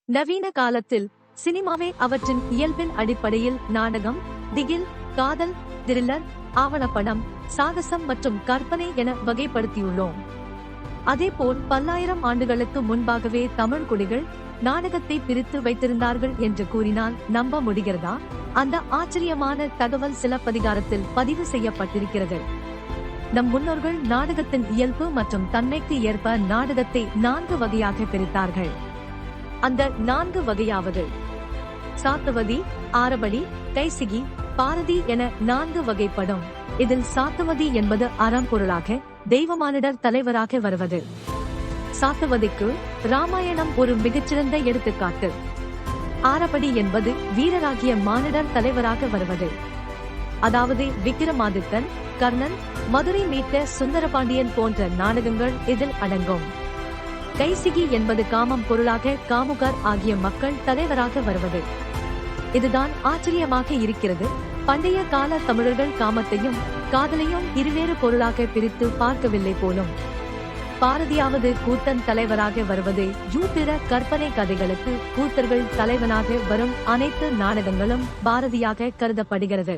நவீன காலத்தில் சினிமாவே அவற்றின் இயல்பின் அடிப்படையில் நாடகம், திகில், காதல், த்ரில்லர், ஆவணப்படம், சாகசம் மற்றும் கற்பனை என வகைப்படுத்தியுள்ளோம். அதேபோல் பல்லாயிரம் ஆண்டுகளுக்கு முன்பாகவே தமிழ் குடிகள் நாடகத்தை பிரித்து வைத்திருந்தார்கள் என்று கூறினால் நம்ப முடிகிறதா? அந்த ஆச்சரியமான தகவல் சிலப்பதிகாரத்தில் பதிவு செய்யப்பட்டிருக்கிறது. நம் முன்னோர்கள் நாடகத்தின் இயல்பு மற்றும் தன்மைக்கு ஏற்ப நாடகத்தை 4 வகையாக பிரித்தார்கள். அந்த 4 வகையாவது சாத்தவதி, ஆரபடி, கைசிகி, பாரதி என 4 வகைப்படும். இதில் சாத்தவதி என்பது அறம்பொருளாக தெய்வமானிடர் தலைவராக வருவது. சாத்தவதிக்கு ராமாயணம் ஒரு மிகச்சிறந்த எடுத்துக்காட்டு. ஆரபடி என்பது வீரராகிய மானிடர் தலைவராக வருவது. அதாவது விக்கிரமாதித்தன், கர்ணன், மதுரை மீட்ட சுந்தரபாண்டியன் போன்ற நாடகங்கள் இதில் அடங்கும். கைசிகி என்பது காமம் பொருளாக காமுகர் ஆகிய மக்கள் தலைவராக வருவது. இதுதான் ஆச்சரியமாக இருக்கிறது. பண்டைய கால தமிழர்கள் காமத்தையும் காதலையும் இருவேறு பொருளாக பிரித்து பார்க்கவில்லை போலும். பாரதியாவது கூத்தன் தலைவராக வருவது. பிற கற்பனை கதைகளுக்கு கூத்தர்கள் தலைவனாக வரும் அனைத்து நாடகங்களும் பாரதியாக கருதப்படுகிறது.